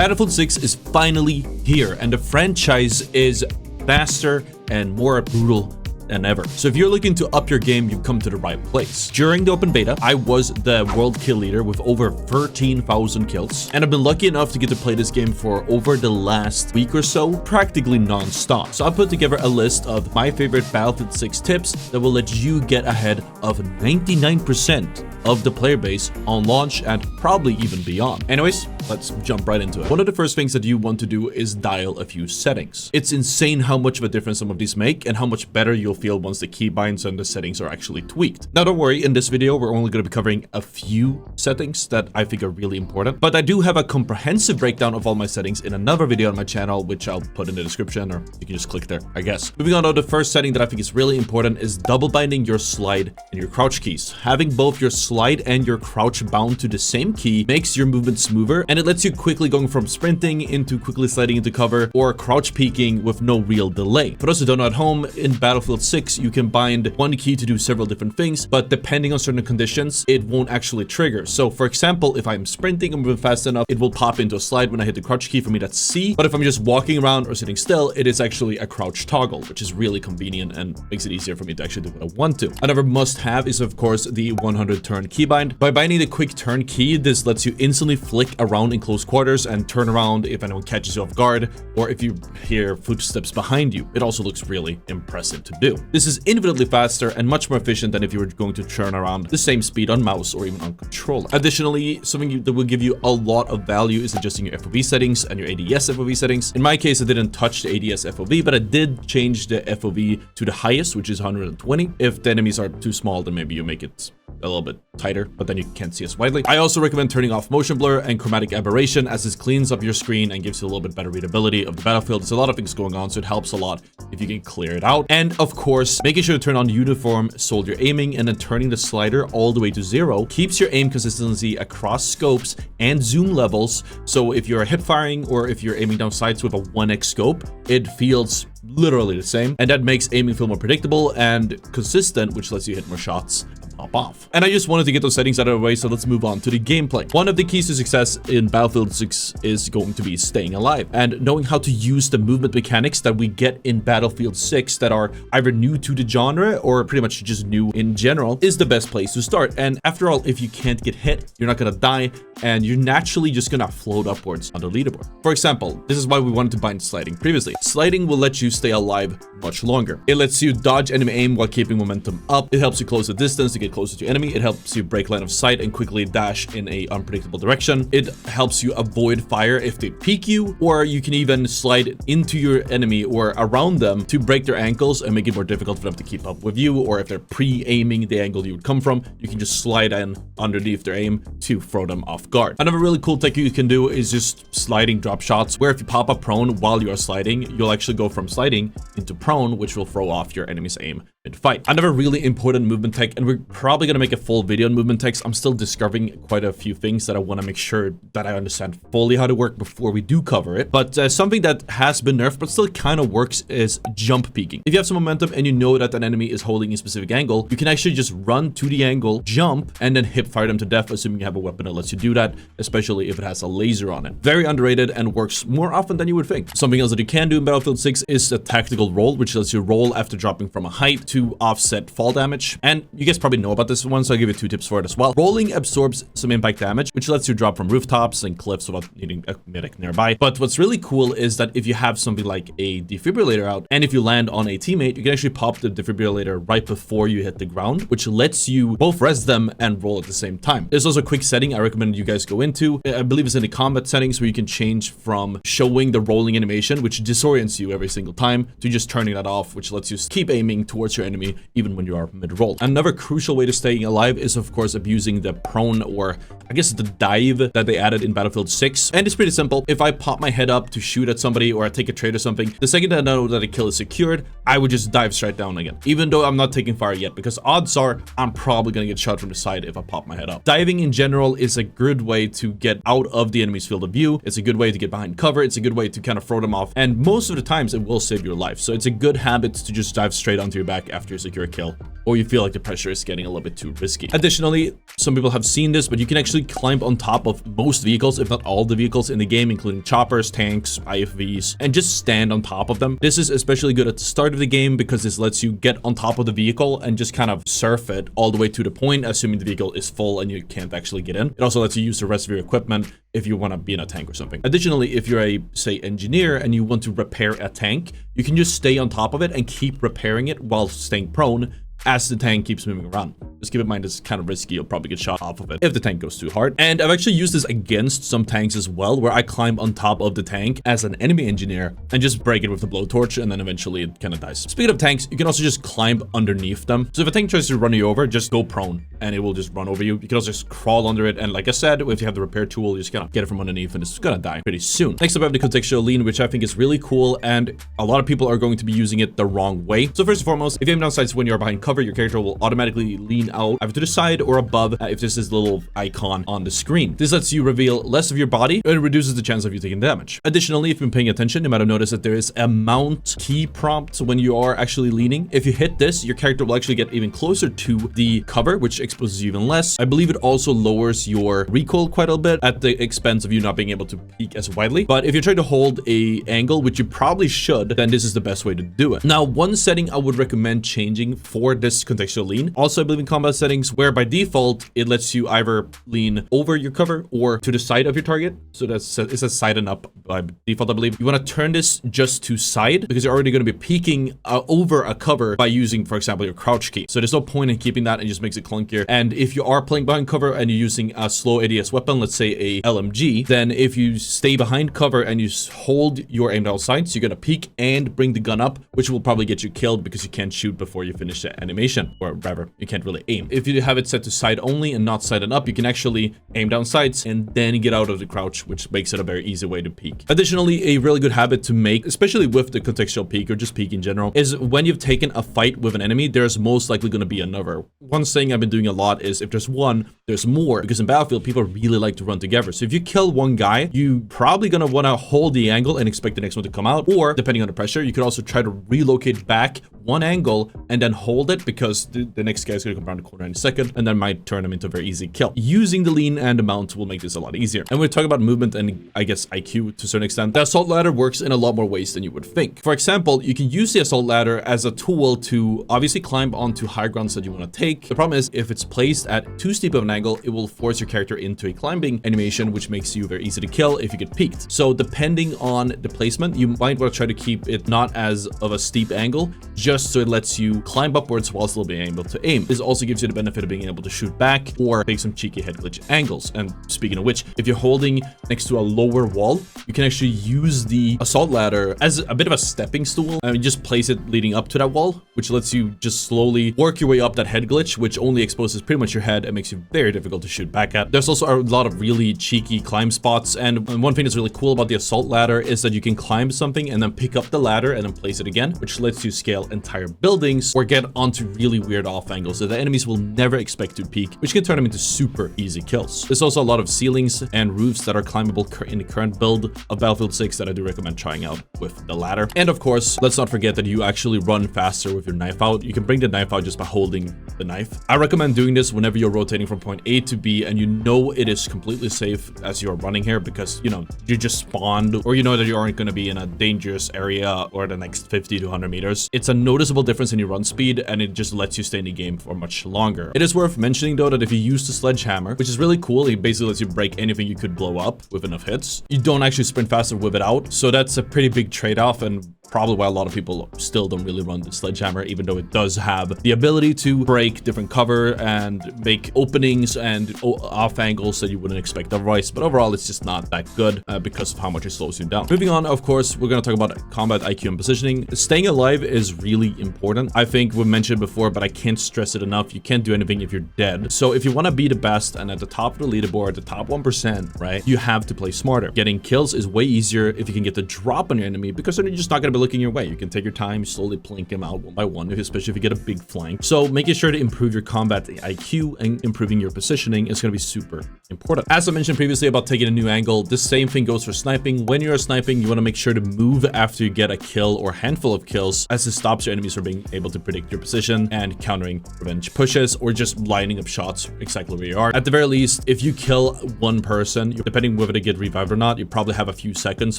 Battlefield 6 is finally here, and the franchise is faster and more brutal than ever. So if you're looking to up your game, you've come to the right place. During the open beta, I was the world kill leader with over 13,000 kills, and I've been lucky enough to get to play this game for over the last week or so, practically non-stop. So I put together a list of my favorite Battlefield 6 tips that will let you get ahead of 99% of the player base on launch and probably even beyond. Anyways, let's jump right into it. One of the first things that you want to do is dial a few settings. It's insane how much of a difference some of these make and how much better you'll feel once the keybinds and the settings are actually tweaked. Now don't worry, in this video we're only going to be covering a few settings that I think are really important, but I do have a comprehensive breakdown of all my settings in another video on my channel, which I'll put in the description, or you can just click there, I guess. Moving on to the first setting that I think is really important is double binding your slide and your crouch keys. Having both your slide and your crouch bound to the same key makes your movement smoother, and it lets you quickly going from sprinting into quickly sliding into cover or crouch peeking with no real delay. For those who don't know at home, in Battlefield 6 you can bind one key to do several different things, but depending on certain conditions it won't actually trigger. So for example, if I'm sprinting and moving fast enough, it will pop into a slide when I hit the crouch key. For me, that's C, but if I'm just walking around or sitting still, it is actually a crouch toggle, which is really convenient and makes it easier for me to actually do what I want to. Another must have is of course the 100 turn keybind. By binding the quick turn key, this lets you instantly flick around in close quarters and turn around if anyone catches you off guard, or if you hear footsteps behind you. It also looks really impressive to do. This is infinitely faster and much more efficient than if you were going to turn around the same speed on mouse or even on controller. Additionally, something that will give you a lot of value is adjusting your FOV settings and your ADS FOV settings. In my case, I didn't touch the ADS FOV, but I did change the FOV to the highest, which is 120. If the enemies are too small, then maybe you make it a little bit tighter, but then you can't see as widely. I also recommend turning off motion blur and chromatic aberration, as this cleans up your screen and gives you a little bit better readability of the battlefield. There's a lot of things going on, so it helps a lot if you can clear it out. And of course, making sure to turn on uniform soldier aiming and then turning the slider all the way to 0 keeps your aim consistency across scopes and zoom levels. So if you're hip firing or if you're aiming down sights with a 1x scope, it feels literally the same, and that makes aiming feel more predictable and consistent, which lets you hit more shots and pop off. And I just wanted to get those settings out of the way, so let's move on to the gameplay. One of the keys to success in Battlefield 6 is going to be staying alive and knowing how to use the movement mechanics that we get in Battlefield 6 that are either new to the genre or pretty much just new in general is the best place to start. And after all, if you can't get hit, you're not gonna die, and you're naturally just gonna float upwards on the leaderboard. For example, this is why we wanted to bind sliding previously. Sliding will let you stay alive much longer. It lets you dodge enemy aim while keeping momentum up. It helps you close the distance to get closer to enemy. It helps you break line of sight and quickly dash in a unpredictable direction. It helps you avoid fire if they peek you, or you can even slide into your enemy or around them to break their ankles and make it more difficult for them to keep up with you, or if they're pre-aiming the angle you would come from, you can just slide in underneath their aim to throw them off guard. Another really cool tech you can do is just sliding drop shots, where if you pop up prone while you are sliding, you'll actually go from sliding into prone, which will throw off your enemy's aim mid-fight. Another really important movement tech, and we're probably going to make a full video on movement techs. I'm still discovering quite a few things that I want to make sure that I understand fully how to work before we do cover it. But something that has been nerfed but still kind of works is jump peeking. If you have some momentum and you know that an enemy is holding a specific angle, you can actually just run to the angle, jump, and then hip fire them to death, assuming you have a weapon that lets you do that, especially if it has a laser on it. Very underrated and works more often than you would think. Something else that you can do in Battlefield 6 is a tactical roll, which lets you roll after dropping from a height to offset fall damage. And you guys probably know about this one, so I'll give you 2 tips for it as well. Rolling absorbs some impact damage, which lets you drop from rooftops and cliffs without needing a medic nearby. But what's really cool is that if you have something like a defibrillator out, and if you land on a teammate, you can actually pop the defibrillator right before you hit the ground, which lets you both res them and roll at the same time. There's also a quick setting I recommend you guys go into. I believe it's in the combat settings, where you can change from showing the rolling animation, which disorients you every single time, to just turning that off, which lets you keep aiming towards your enemy even when you are mid-roll. Another crucial way to staying alive is of course abusing the prone, or I guess the dive that they added in Battlefield 6. And it's pretty simple. If I pop my head up to shoot at somebody or I take a trade or something, the second I know that a kill is secured, I would just dive straight down again, even though I'm not taking fire yet, because odds are I'm probably gonna get shot from the side if I pop my head up. Diving in general is a good way to get out of the enemy's field of view. It's a good way to get behind cover. It's a good way to kind of throw them off, and most of the times it will save your life. So it's a good habit to just dive straight onto your back after you secure a kill or you feel like the pressure is getting a little bit too risky. Additionally, some people have seen this, but you can actually climb on top of most vehicles, if not all the vehicles in the game, including choppers, tanks, IFVs, and just stand on top of them. This is especially good at the start of the game because this lets you get on top of the vehicle and just kind of surf it all the way to the point, assuming the vehicle is full and you can't actually get in. It also lets you use the rest of your equipment if you want to be in a tank or something. Additionally, if you're a, say, engineer and you want to repair a tank, you can just stay on top of it and keep repairing it while staying prone as the tank keeps moving around. Just keep in mind it's kind of risky. You'll probably get shot off of it if the tank goes too hard. And I've actually used this against some tanks as well, where I climb on top of the tank as an enemy engineer and just break it with the blowtorch, and then eventually it kind of dies. Speaking of tanks, you can also just climb underneath them. So if a tank tries to run you over, just go prone and it will just run over you. You can also just crawl under it. And like I said, if you have the repair tool, you just gotta get it from underneath and it's gonna die pretty soon. Next up, I have the contextual lean, which I think is really cool. And a lot of people are going to be using it the wrong way. So first and foremost, if you aim down sights when you're behind cover, your character will automatically lean out either to the side or above if there's this little icon on the screen. This lets you reveal less of your body and it reduces the chance of you taking damage. Additionally, if you've been paying attention, you might have noticed that there is a mount key prompt when you are actually leaning. If you hit this, your character will actually get even closer to the cover, which exposes you even less. I believe it also lowers your recoil quite a bit at the expense of you not being able to peek as widely. But if you're trying to hold a angle, which you probably should, then this is the best way to do it. Now, one setting I would recommend changing for this contextual lean, also I believe in combat settings, where by default it lets you either lean over your cover or to the side of your target. So it says side and up by default, I believe. You want to turn this just to side because you're already going to be peeking over a cover by using, for example, your crouch key. So there's no point in keeping that, and it just makes it clunkier. And if you are playing behind cover and you're using a slow ADS weapon, let's say a LMG, then if you stay behind cover and you hold your aim down sights, you're going to peek and bring the gun up, which will probably get you killed because you can't shoot before you finish the animation, or rather, you can't really aim. If you have it set to side only and not side and up, you can actually aim down sights and then get out of the crouch, which makes it a very easy way to peek. Additionally, a really good habit to make, especially with the contextual peek or just peek in general, is when you've taken a fight with an enemy, there's most likely going to be another. One thing I've been doing a lot is if there's one, there's more, because in Battlefield, people really like to run together. So if you kill one guy, you probably going to want to hold the angle and expect the next one to come out, or depending on the pressure, you could also try to relocate back one angle and then hold it, because the next guy is going to come around the corner in a second, and then might turn them into a very easy kill. Using the lean and the mount will make this a lot easier. And we're talking about movement and I guess IQ to a certain extent. The assault ladder works in a lot more ways than you would think. For example, you can use the assault ladder as a tool to obviously climb onto high grounds that you want to take. The problem is if it's placed at too steep of an angle, it will force your character into a climbing animation, which makes you very easy to kill if you get peeked. So depending on the placement, you might want to try to keep it not as of a steep angle, just so it lets you climb upwards while still being able to aim. This also gives you the benefit of being able to shoot back or take some cheeky head glitch angles. And speaking of which, if you're holding next to a lower wall, you can actually use the assault ladder as a bit of a stepping stool. I mean, just place it leading up to that wall, which lets you just slowly work your way up that head glitch, which only exposes pretty much your head and makes you very difficult to shoot back at. There's also a lot of really cheeky climb spots, and one thing that's really cool about the assault ladder is that you can climb something and then pick up the ladder and then place it again, which lets you scale entire buildings or get onto really weird off angles that the enemies will never expect to peek, which can turn them into super easy kills. There's also a lot of ceilings and roofs that are climbable in the current build of Battlefield 6 that I do recommend trying out with the ladder. And of course, let's not forget that you actually run faster with your knife out. You can bring the knife out just by holding the knife. I recommend doing this whenever you're rotating from point A to B and you know it is completely safe as you're running here, because you know you just spawned, or you know that you aren't going to be in a dangerous area or the next 50 to 100 meters. It's a noticeable difference in your run speed, and it just lets you stay in the game for much longer. It is worth mentioning though that if you use the sledgehammer, which is really cool, it basically lets you break anything you could blow up with enough hits. You don't actually sprint faster with it out, so that's a pretty big trade-off, and probably why a lot of people still don't really run the sledgehammer, even though it does have the ability to break different cover and make openings and off angles that you wouldn't expect otherwise. But overall, it's just not that good because of how much it slows you down. Moving on, of course, we're going to talk about combat IQ and positioning. Staying alive is really important. I think we mentioned before, but I can't stress it enough. You can't do anything if you're dead. So if you want to be the best and at the top of the leaderboard, the top 1%, right, you have to play smarter. Getting kills is way easier if you can get the drop on your enemy, because then you're just not going to be looking your way. You can take your time, slowly plink them out one by one, especially if you get a big flank. So making sure to improve your combat IQ and improving your positioning is going to be super important. As I mentioned previously about taking a new angle, the same thing goes for sniping. When you're sniping, you want to make sure to move after you get a kill or handful of kills, as it stops your enemies from being able to predict your position and countering revenge pushes or just lining up shots exactly where you are. At the very least, if you kill one person, depending whether they get revived or not, you probably have a few seconds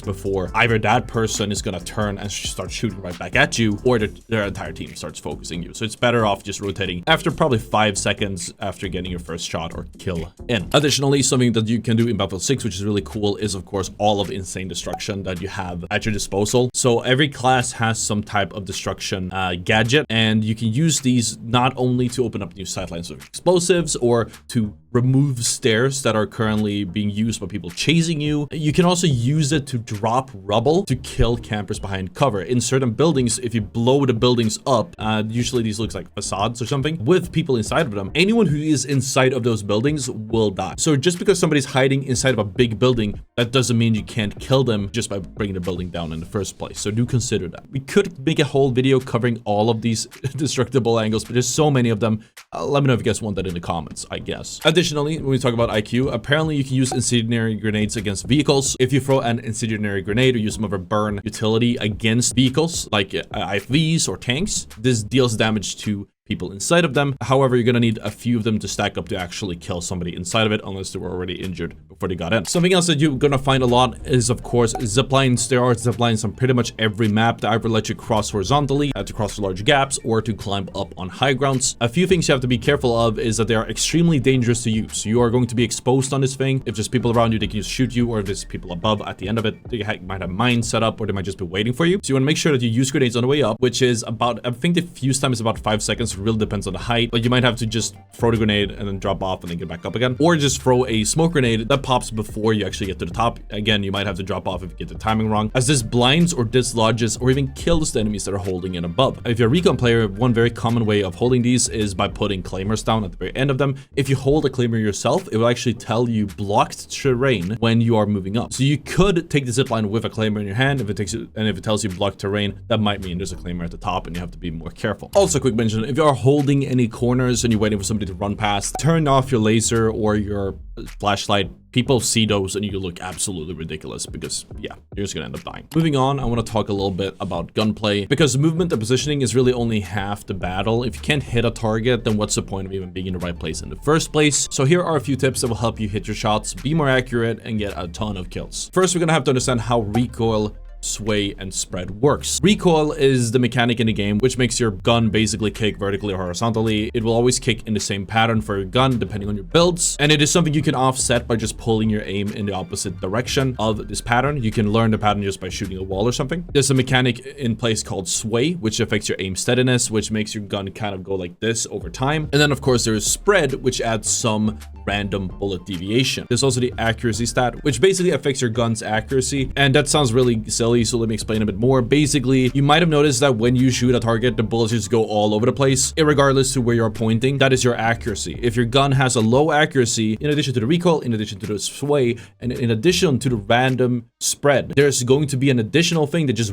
before either that person is going to turn and start shooting right back at you, or their entire team starts focusing you. So it's better off just rotating after probably 5 seconds after getting your first shot or kill in. Additionally, something that you can do in Battlefield 6, which is really cool, is of course all of insane destruction that you have at your disposal. So every class has some type of destruction gadget, and you can use these not only to open up new sightlines with explosives or to remove stairs that are currently being used by people chasing you. You can also use it to drop rubble to kill campers behind cover. In certain buildings, if you blow the buildings up, usually these look like facades or something, with people inside of them, anyone who is inside of those buildings will die. So just because somebody's hiding inside of a big building, that doesn't mean you can't kill them just by bringing the building down in the first place. So do consider that. We could make a whole video covering all of these destructible angles, but there's so many of them. Let me know if you guys want that in the comments, I guess. Additionally, when we talk about IQ, apparently you can use incendiary grenades against vehicles. If you throw an incendiary grenade or use some of a burn utility against vehicles like IFVs or tanks, this deals damage to people inside of them. However, you're gonna need a few of them to stack up to actually kill somebody inside of it, unless they were already injured before they got in. Something else that you're gonna find a lot is, of course, ziplines. There are ziplines on pretty much every map that either let you cross horizontally to cross large gaps or to climb up on high grounds. A few things you have to be careful of is that they are extremely dangerous to use. You are going to be exposed on this thing. If there's people around you, they can just shoot you, or if there's people above at the end of it, they might have mines set up, or they might just be waiting for you. So you wanna make sure that you use grenades on the way up, which is about, I think the fuse time is about 5 seconds. It really depends on the height. Like, you might have to just throw the grenade and then drop off and then get back up again, or just throw a smoke grenade that pops before you actually get to the top. Again, you might have to drop off if you get the timing wrong, as this blinds or dislodges or even kills the enemies that are holding in above. If you're a recon player, one very common way of holding these is by putting claymores down at the very end of them. If you hold a claymore yourself, it will actually tell you blocked terrain when you are moving up. So you could take the zipline with a claymore in your hand. If it tells you blocked terrain, that might mean there's a claymore at the top and you have to be more careful. Also, quick mention, if you are holding any corners and you're waiting for somebody to run past, turn off your laser or your flashlight. People see those and you look absolutely ridiculous, because yeah, you're just gonna end up dying. Moving on, I want to talk a little bit about gunplay, because movement and positioning is really only half the battle. If you can't hit a target, then what's the point of even being in the right place in the first place? So here are a few tips that will help you hit your shots, be more accurate, and get a ton of kills. First, we're gonna have to understand how recoil, sway, and spread works. Recoil is the mechanic in the game which makes your gun basically kick vertically or horizontally. It will always kick in the same pattern for your gun depending on your builds, and it is something you can offset by just pulling your aim in the opposite direction of this pattern. You can learn the pattern just by shooting a wall or something. There's a mechanic in place called sway, which affects your aim steadiness, which makes your gun kind of go like this over time. And then of course there is spread, which adds some random bullet deviation. There's also the accuracy stat, which basically affects your gun's accuracy, and that sounds really silly, so let me explain a bit more. Basically, you might have noticed that when you shoot a target, the bullets just go all over the place, irregardless to where you're pointing. That is your accuracy. If your gun has a low accuracy, in addition to the recoil, in addition to the sway, and in addition to the random spread, there's going to be an additional thing that just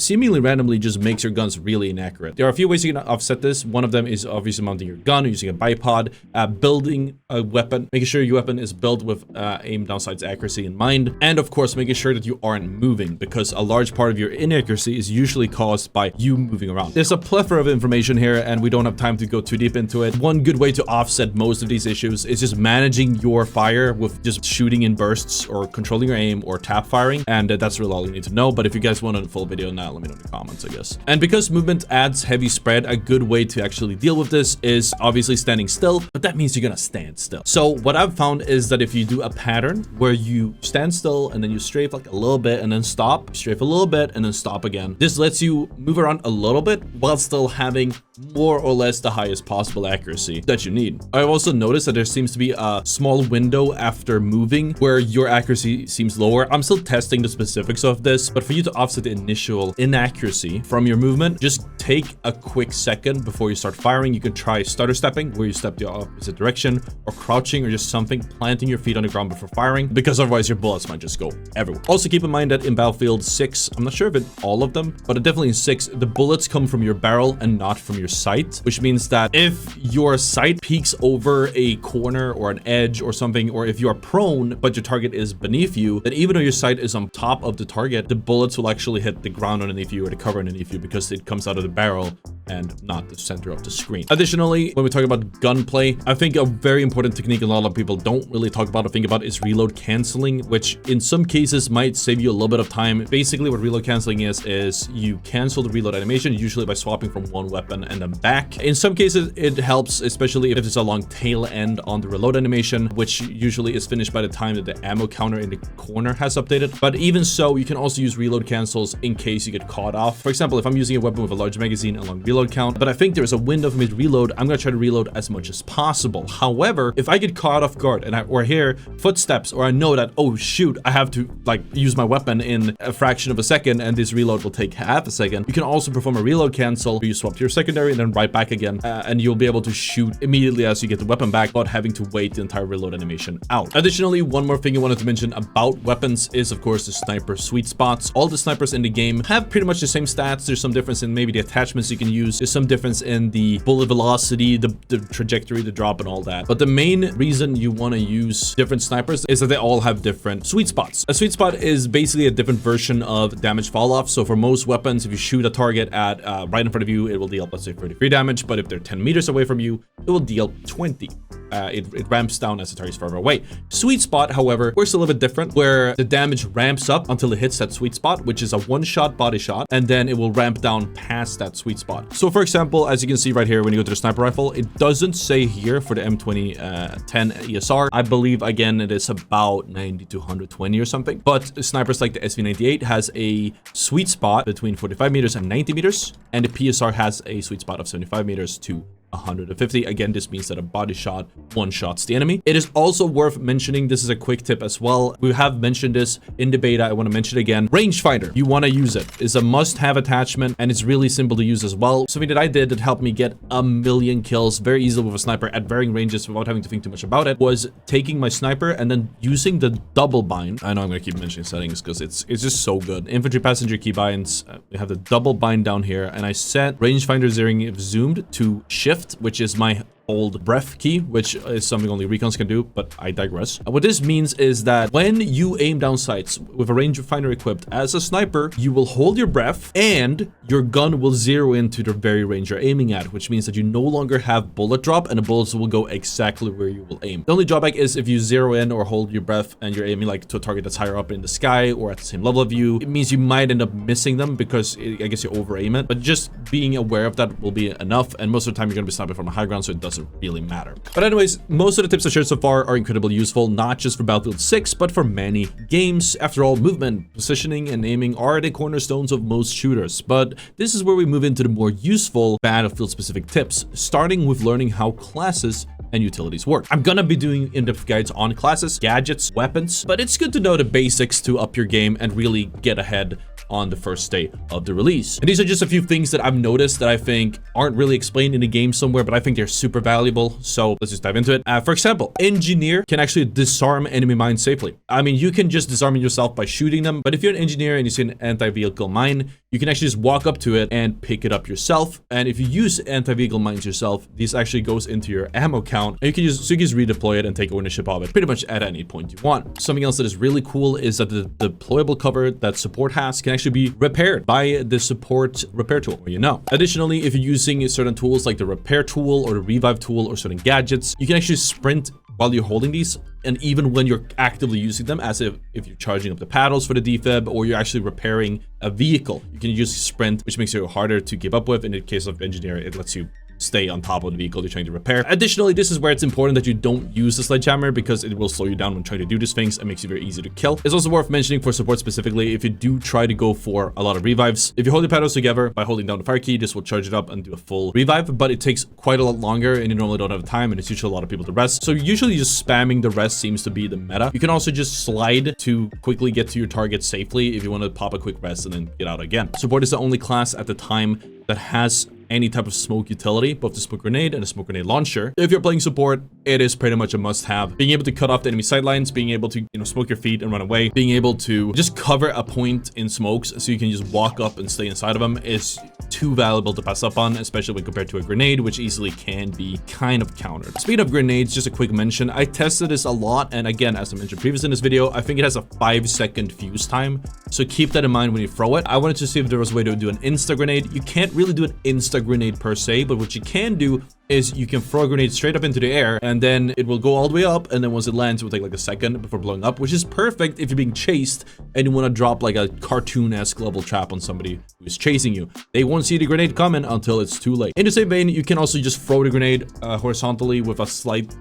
seemingly randomly just makes your guns really inaccurate. There are a few ways you can offset this. One of them is obviously mounting your gun, using a bipod, building a weapon, making sure your weapon is built with aim downsides accuracy in mind, and of course making sure that you aren't moving, because a large part of your inaccuracy is usually caused by you moving around. There's a plethora of information here and we don't have time to go too deep into it. One good way to offset most of these issues is just managing your fire with just shooting in bursts or controlling your aim or tap firing, and that's really all you need to know. But if you guys want a full video on that, let me know in the comments, I guess. And because movement adds heavy spread, a good way to actually deal with this is obviously standing still, but that means you're gonna stand still. So what I've found is that if you do a pattern where you stand still and then you strafe like a little bit and then stop, strafe a little bit and then stop again, this lets you move around a little bit while still having more or less the highest possible accuracy that you need. I've also noticed that there seems to be a small window after moving where your accuracy seems lower. I'm still testing the specifics of this, but for you to offset the initial inaccuracy from your movement, just take a quick second before you start firing. You can try stutter stepping, where you step the opposite direction, or crouching, or just something, planting your feet on the ground before firing, because otherwise your bullets might just go everywhere. Also keep in mind that in Battlefield 6, I'm not sure if in all of them, but definitely in 6, the bullets come from your barrel and not from your sight, which means that if your sight peeks over a corner or an edge or something, or if you are prone but your target is beneath you, then even though your sight is on top of the target, the bullets will actually hit the ground underneath you or the cover underneath you, because it comes out of the barrel and not the center of the screen. Additionally, when we talk about gunplay, I think a very important technique a lot of people don't really talk about or think about is reload canceling, which in some cases might save you a little bit of time. Basically, what reload canceling is you cancel the reload animation, usually by swapping from one weapon and then back. In some cases, it helps, especially if there's a long tail end on the reload animation, which usually is finished by the time that the ammo counter in the corner has updated. But even so, you can also use reload cancels in case you get caught off. For example, if I'm using a weapon with a large magazine and long reload count, but I think there's a window for me to reload, I'm gonna try to reload as much as possible. However, if I get caught off guard and or hear footsteps, or I know that, oh shoot, I have to like use my weapon in a fraction of a second and this reload will take half a second, you can also perform a reload cancel where you swap to your secondary and then right back again, and you'll be able to shoot immediately as you get the weapon back without having to wait the entire reload animation out. Additionally, one more thing I wanted to mention about weapons is, of course, the sniper sweet spots. All the snipers in the game have pretty much the same stats. There's some difference in maybe the attachments you can use. There's some difference in the bullet velocity, the trajectory, the drop, and all that. But the main reason you want to use different snipers is that they all have different sweet spots. A sweet spot is basically a different version of damage fall off. So for most weapons, if you shoot a target at right in front of you, it will deal, let's say, 33 damage. But if they're 10 meters away from you, it will deal 20. It ramps down as the target's further away. Sweet spot, however, works a little bit different, where the damage ramps up until it hits that sweet spot, which is a one-shot body shot, and then it will ramp down past that sweet spot. So for example, as you can see right here, when you go to the sniper rifle, it doesn't say here for the M2010 ESR. I believe, again, it is about 90 to 120 or something. But snipers like the SV98 has a sweet spot between 45 meters and 90 meters, and the PSR has a sweet spot of 75 meters to 150. Again, this means that a body shot one-shots the enemy. It is also worth mentioning, this is a quick tip as well, we have mentioned this in the beta, I want to mention it again, rangefinder, you want to use it. It's a must-have attachment, and it's really simple to use as well. Something that I did that helped me get a million kills very easily with a sniper at varying ranges without having to think too much about it, was taking my sniper and then using the double bind. I know I'm going to keep mentioning settings because it's just so good. Infantry passenger keybinds, we have the double bind down here, and I set rangefinder zeroing if zoomed to shift, which is my old breath key, which is something only recons can do, but I digress. What this means is that when you aim down sights with a rangefinder equipped as a sniper, you will hold your breath and your gun will zero into the very range you're aiming at, which means that you no longer have bullet drop and the bullets will go exactly where you will aim. The only drawback is if you zero in or hold your breath and you're aiming like to a target that's higher up in the sky or at the same level of you, it means you might end up missing them because I guess you over aim it, but just being aware of that will be enough, and most of the time you're going to be sniping from a high ground, so it doesn't really matter. But anyways, most of the tips I shared so far are incredibly useful, not just for Battlefield 6, but for many games. After all, movement, positioning, and aiming are the cornerstones of most shooters. But this is where we move into the more useful Battlefield-specific tips, starting with learning how classes and utilities work. I'm gonna be doing in-depth guides on classes, gadgets, weapons, but it's good to know the basics to up your game and really get ahead on the first day of the release. And these are just a few things that I've noticed that I think aren't really explained in the game somewhere, but I think they're super valuable. So let's just dive into it. For example, engineer can actually disarm enemy mines safely. I mean, you can just disarm it yourself by shooting them, but if you're an engineer and you see an anti-vehicle mine, you can actually just walk up to it and pick it up yourself. And if you use anti-vehicle mines yourself, this actually goes into your ammo count, and you can just redeploy it and take ownership of it pretty much at any point you want. Something else that is really cool is that the deployable cover that support has can actually be repaired by the support repair tool, you know. Additionally, if you're using certain tools like the repair tool or the revive tool or certain gadgets, you can actually sprint while you're holding these, and even when you're actively using them, as if you're charging up the paddles for the defib or you're actually repairing a vehicle, you can use sprint, which makes it harder to keep up with. In the case of engineer, it lets you stay on top of the vehicle you're trying to repair. Additionally, this is where it's important that you don't use the sledgehammer because it will slow you down when trying to do these things and makes you very easy to kill. It's also worth mentioning for support specifically, if you do try to go for a lot of revives, if you hold your pedals together by holding down the fire key, this will charge it up and do a full revive, but it takes quite a lot longer and you normally don't have time, and it's usually a lot of people to rest. So usually just spamming the rest seems to be the meta. You can also just slide to quickly get to your target safely if you want to pop a quick rest and then get out again. Support is the only class at the time that has any type of smoke utility, both the smoke grenade and the smoke grenade launcher. If you're playing support, it is pretty much a must-have. Being able to cut off the enemy sightlines, being able to, smoke your feet and run away, being able to just cover a point in smokes so you can just walk up and stay inside of them is too valuable to pass up on, especially when compared to a grenade, which easily can be kind of countered. Speaking of grenades, just a quick mention, I tested this a lot, and again, as I mentioned previously in this video, I think it has a 5-second fuse time, so keep that in mind when you throw it. I wanted to see if there was a way to do an insta grenade. You can't really do an insta grenade per se, but what you can do is you can throw a grenade straight up into the air, and then it will go all the way up, and then once it lands, it will take like a second before blowing up, which is perfect if you're being chased and you want to drop like a cartoon-esque level trap on somebody who is chasing you. They won't see the grenade coming until it's too late. In the same vein, you can also just throw the grenade horizontally with a slight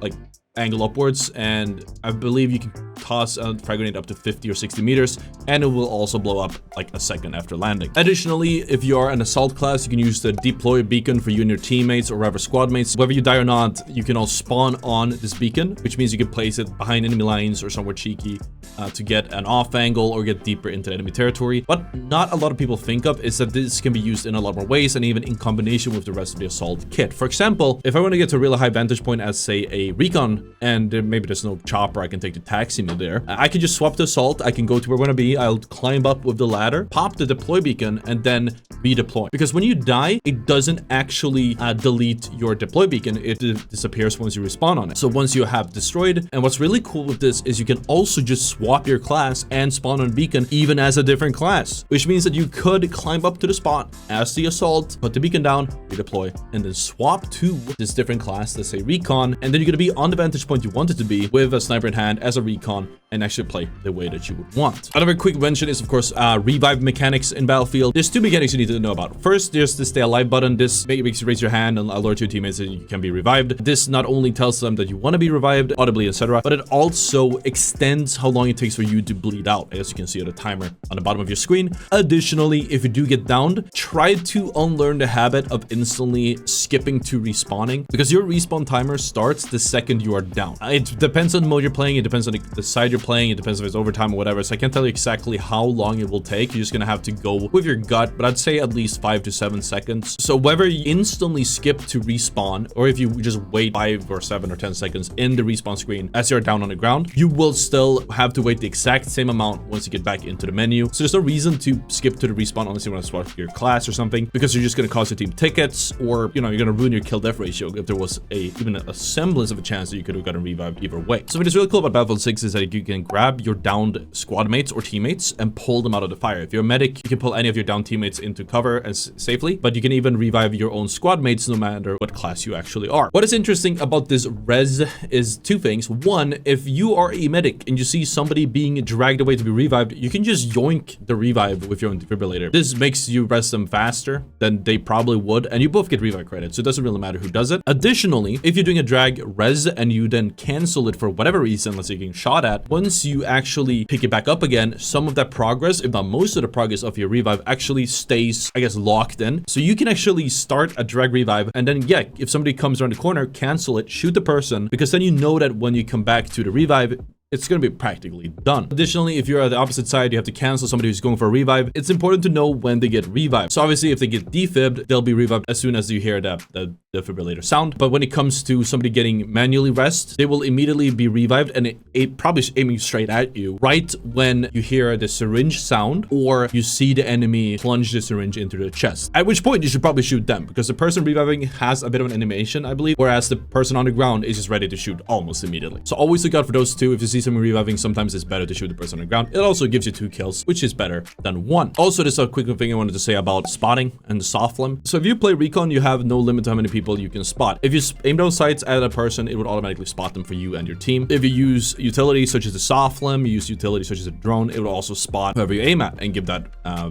angle upwards, and I believe you can toss a frag grenade up to 50 or 60 meters, and it will also blow up like a second after landing. Additionally, if you are an assault class, you can use the deploy beacon for you and your teammates or rather squad mates. Whether you die or not, you can all spawn on this beacon, which means you can place it behind enemy lines or somewhere cheeky to get an off angle or get deeper into enemy territory. What not a lot of people think of is that this can be used in a lot more ways, and even in combination with the rest of the assault kit. For example, if I want to get to a really high vantage point as, say, a recon, and maybe there's no chopper I can take to taxi me there, I can just swap the assault. I can go to where I want to be. I'll climb up with the ladder, pop the deploy beacon, and then redeploy. Because when you die, it doesn't actually delete your deploy beacon. It disappears once you respawn on it. So once you have destroyed, and what's really cool with this is you can also just swap your class and spawn on beacon even as a different class, which means that you could climb up to the spot as the assault, put the beacon down, redeploy, and then swap to this different class, let's say recon, and then you're going to be on the vantage point you want it to be with a sniper in hand as a recon and actually play the way that you would want. Another quick mention is, of course, revive mechanics in Battlefield. There's 2 mechanics you need to know about. First, there's the stay alive button. This makes you raise your hand and alert your teammates that you can be revived. This not only tells them that you want to be revived audibly, etc., but it also extends how long it takes for you to bleed out, as you can see on the timer on the bottom of your screen. Additionally, if you do get downed, try to unlearn the habit of instantly skipping to respawning, because your respawn timer starts the second you are down. It depends on the mode you're playing, it depends on the side you're playing, it depends if it's overtime or whatever, so I can't tell you exactly how long it will take. You're just gonna have to go with your gut, but I'd say at least 5 to 7 seconds. So whether you instantly skip to respawn, or if you just wait 5 or 7 or 10 seconds in the respawn screen as you're down on the ground, you will still have to wait the exact same amount once you get back into the menu. So there's no reason to skip to the respawn unless you want to swap your class or something, because you're just going to cause your team tickets, or you're going to ruin your kill death ratio if there was even a semblance of a chance that you could have gotten revived either way. So what is really cool about Battlefield 6 is that you can grab your downed squad mates or teammates and pull them out of the fire. If you're a medic, you can pull any of your downed teammates into cover as safely, but you can even revive your own squad mates no matter what class you actually are. What is interesting about this res is 2 things. One, if you are a medic and you see somebody being dragged away to be revived, you can just yoink the revive with your own defibrillator. This makes you rest them faster than they probably would, and you both get revive credit, so it doesn't really matter who does it. Additionally, if you're doing a drag res and you then cancel it for whatever reason, let's say you're getting shot at, once you actually pick it back up again, some of that progress, if not most of the progress of your revive, actually stays, I guess, locked in. So you can actually start a drag revive, and then, yeah, if somebody comes around the corner, cancel it, shoot the person, because then you know that when you come back to the revive, it's going to be practically done. Additionally, if you're at the opposite side, you have to cancel somebody who's going for a revive. It's important to know when they get revived. So obviously, if they get defibbed, they'll be revived as soon as you hear the defibrillator sound. But when it comes to somebody getting manually rest, they will immediately be revived, and it probably is aiming straight at you right when you hear the syringe sound or you see the enemy plunge the syringe into the chest. At which point, you should probably shoot them, because the person reviving has a bit of an animation, I believe, whereas the person on the ground is just ready to shoot almost immediately. So always look out for those 2. If you see see someone reviving, sometimes it's better to shoot the person on the ground. It also gives you 2 kills, which is better than 1. Also, there's a quick thing I wanted to say about spotting and the soft limb. So if you play recon, you have no limit to how many people you can spot. If you aim down sights at a person, it would automatically spot them for you and your team. If you use utilities such as the soft limb, you use utilities such as a drone, it would also spot whoever you aim at and give that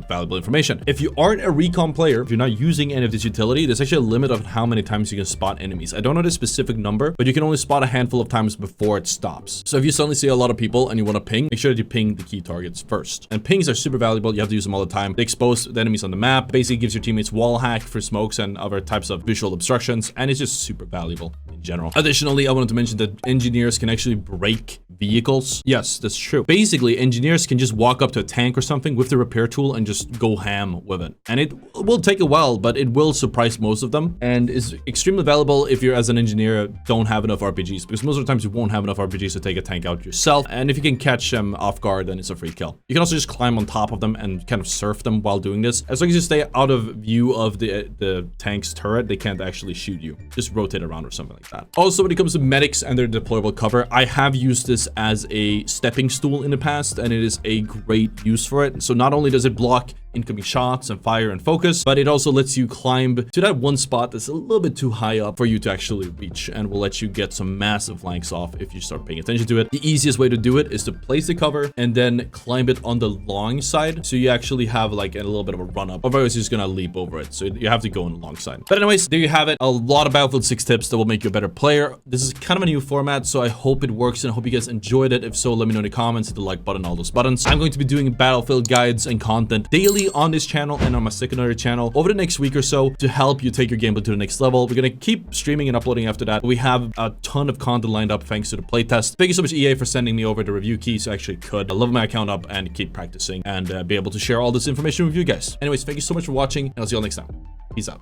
valuable information. If you aren't a recon player, if you're not using any of this utility, there's actually a limit of how many times you can spot enemies. I don't know the specific number, but you can only spot a handful of times before it stops. So if you suddenly see a lot of people and you want to ping, make sure that you ping the key targets first. And pings are super valuable. You have to use them all the time. They expose the enemies on the map, basically gives your teammates wall hack for smokes and other types of visual obstructions, and it's just super valuable in general. Additionally, I wanted to mention that engineers can actually break vehicles. Yes, that's true. Basically, engineers can just walk up to a tank or something with the repair tool and just go ham with it. And it will take a while, but it will surprise most of them, and is extremely valuable if you're, as an engineer, don't have enough RPGs, because most of the times you won't have enough RPGs to take a tank out yourself. And if you can catch them off guard, then it's a free kill. You can also just climb on top of them and kind of surf them while doing this. As long as you stay out of view of the tank's turret, they can't actually shoot you. Just rotate around or something like that. Also, when it comes to medics and their deployable cover, I have used this as a stepping stool in the past, and it is a great use for it. So not only does it block incoming shots and fire and focus, but it also lets you climb to that one spot that's a little bit too high up for you to actually reach, and will let you get some massive flanks off if you start paying attention to it. The easiest way to do it is to place the cover and then climb it on the long side, so you actually have like a little bit of a run up. Otherwise, you're just gonna leap over it, so you have to go on the long side. But anyways, there you have it. A lot of Battlefield 6 tips that will make you a better player. This is kind of a new format, so I hope it works, and I hope you guys enjoyed it. If so, let me know in the comments, hit the like button, all those buttons. I'm going to be doing Battlefield guides and content daily on this channel and on my secondary channel over the next week or so to help you take your gameplay to the next level. We're gonna keep streaming and uploading after that. We have a ton of content lined up thanks to the playtest. Thank you so much, EA, for sending me over the review keys so I actually could level my account up and keep practicing and be able to share all this information with you guys. Anyways, thank you so much for watching, and I'll see you all next time. Peace out.